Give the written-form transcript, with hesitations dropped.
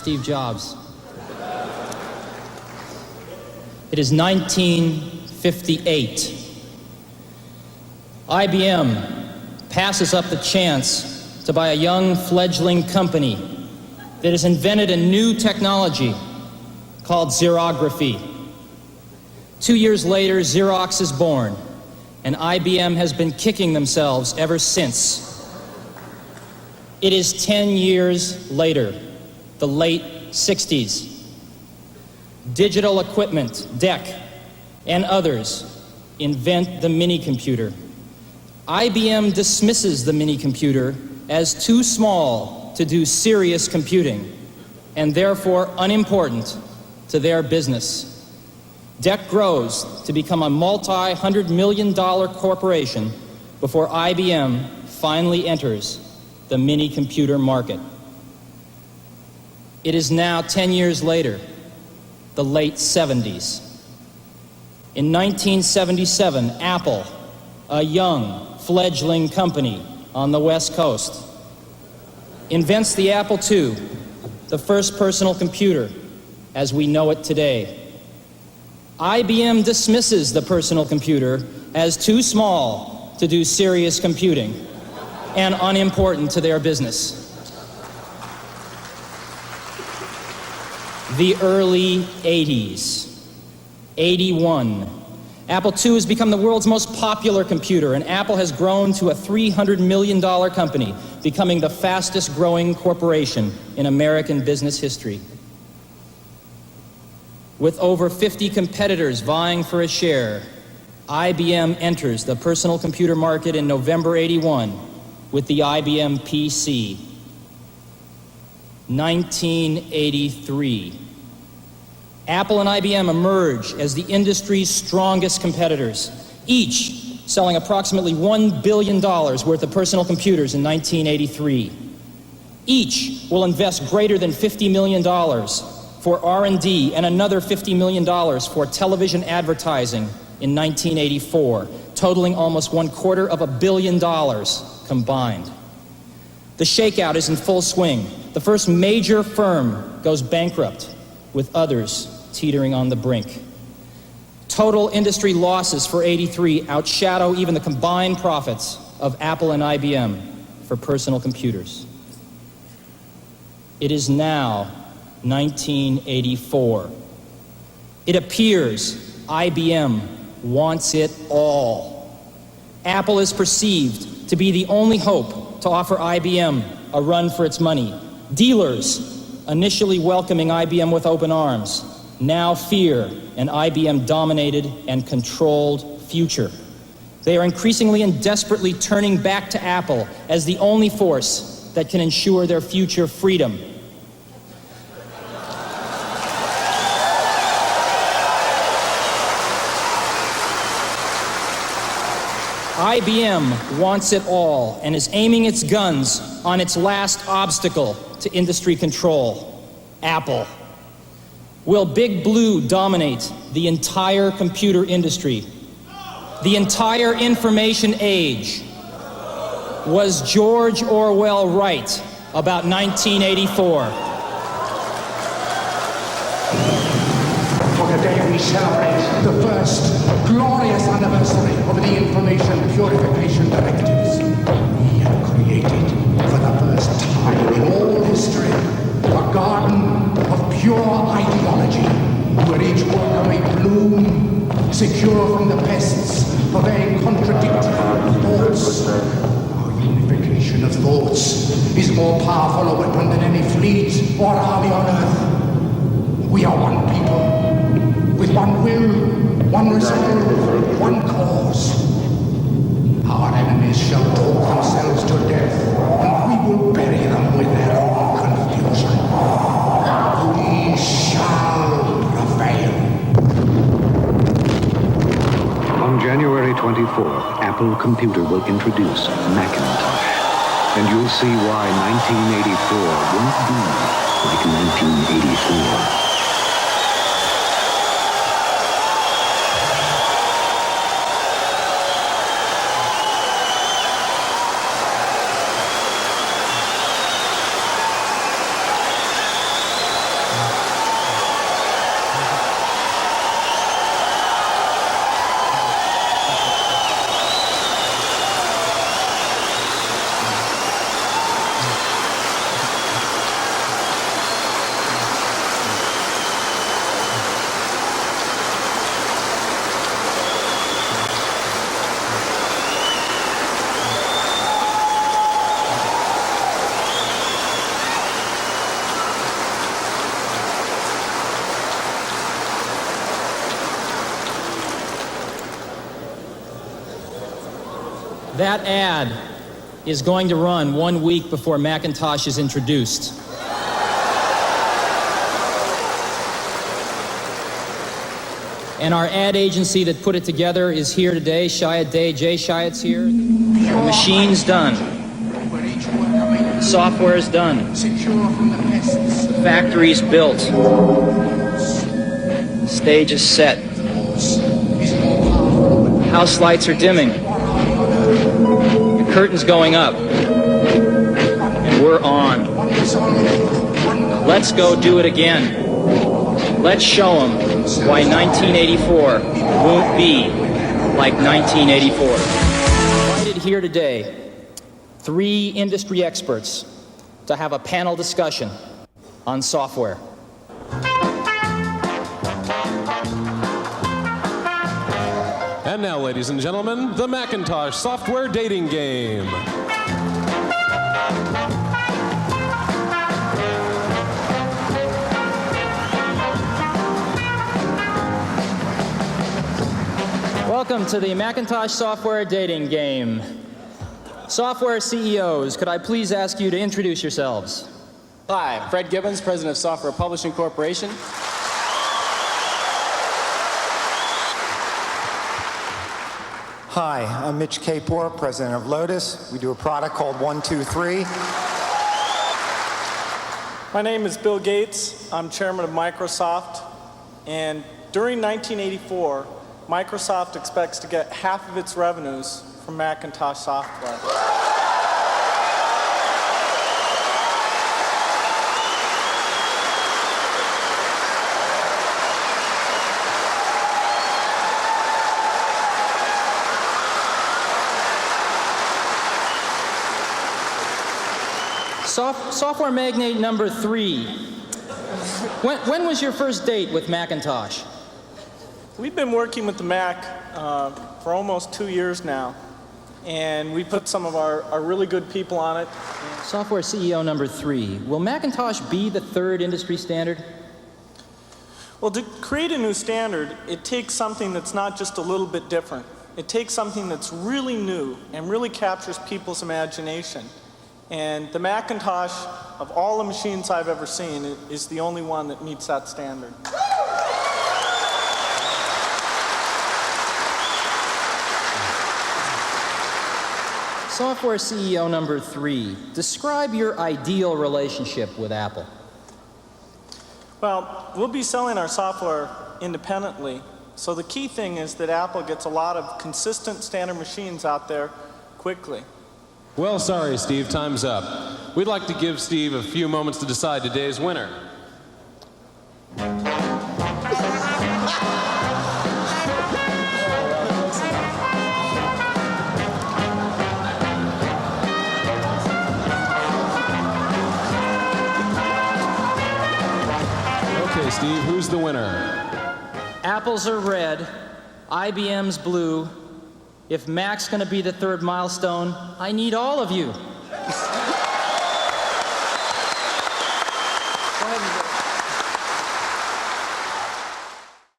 Steve Jobs. It is 1958. IBM passes up the chance to buy a young fledgling company that has invented a new technology called xerography. 2 years later, Xerox is born, and IBM has been kicking themselves ever since. It is 10 years later, the late 60s. Digital Equipment, DEC, and others invent the mini-computer. IBM dismisses the mini-computer as too small to do serious computing, and therefore unimportant to their business. DEC grows to become a multi-hundred-million-dollar corporation before IBM finally enters the mini-computer market. It is now 10 years later, the late 70s. In 1977, Apple, a young, fledgling company on the West Coast, invents the Apple II, the first personal computer as we know it today. IBM dismisses the personal computer as too small to do serious computing and unimportant to their business. The early 80s, 81. Apple II has become the world's most popular computer, and Apple has grown to a $300 million company, becoming the fastest growing corporation in American business history. With over 50 competitors vying for a share, IBM enters the personal computer market in November 81 with the IBM PC. 1983. Apple and IBM emerge as the industry's strongest competitors, each selling approximately $1 billion worth of personal computers in 1983. Each will invest greater than $50 million for R&D and another $50 million for television advertising in 1984, totaling almost $250 million combined. The shakeout is in full swing. The first major firm goes bankrupt, with others teetering on the brink. Total industry losses for 83 outshadow even the combined profits of Apple and IBM for personal computers. It is now 1984. It appears IBM wants it all. Apple is perceived to be the only hope to offer IBM a run for its money. Dealers, initially welcoming IBM with open arms, now fear an IBM-dominated and controlled future. They are increasingly and desperately turning back to Apple as the only force that can ensure their future freedom. IBM wants it all and is aiming its guns on its last obstacle to industry control, Apple. Will Big Blue dominate the entire computer industry? The entire information age? Was George Orwell right about 1984? For today we celebrate the first glorious anniversary of the Information Purification Directives. We have created, for the first time in all history, a garden of pure ideology, where each worker may bloom, secure from the pests of vain contradictory thoughts. Our unification of thoughts is more powerful a weapon than any fleet or army on earth. We are one people, with one will, one resolve, one cause. Our enemies shall talk themselves to death, and we will bury them with their own confusion. We shall prevail. On January 24th, Apple Computer will introduce Macintosh. And you'll see why 1984 won't be like 1984. That ad is going to run 1 week before Macintosh is introduced. And our ad agency that put it together is here today. Shiat Day, Jay Shiat's here. The machine's done. Software's done. The factory's built. Stage is set. House lights are dimming. The curtain's going up. And we're on. Let's go do it again. Let's show them why 1984 won't be like 1984. Invited here today 3 industry experts to have a panel discussion on software. And now, ladies and gentlemen, the Macintosh software dating game. Welcome to the Macintosh software dating game. Software CEOs, could I please ask you to introduce yourselves? Hi, Fred Gibbons, President of Software Publishing Corporation. Hi, I'm Mitch Kapor, President of Lotus. We do a product called 123. My name is Bill Gates. I'm Chairman of Microsoft. And during 1984, Microsoft expects to get half of its revenues from Macintosh software. Software magnate number 3. When was your first date with Macintosh? We've been working with the Mac for almost 2 years now, and we put some of our really good people on it. Software CEO number 3. Will Macintosh be the 3rd industry standard? Well, to create a new standard, it takes something that's not just a little bit different. It takes something that's really new and really captures people's imagination. And the Macintosh, of all the machines I've ever seen, is the only one that meets that standard. Software CEO number 3. Describe your ideal relationship with Apple. Well, we'll be selling our software independently. So the key thing is that Apple gets a lot of consistent standard machines out there quickly. Well, sorry, Steve, time's up. We'd like to give Steve a few moments to decide today's winner. Okay, Steve, who's the winner? Apple's are red, IBM's blue. If Mac's going to be the 3rd milestone, I need all of you.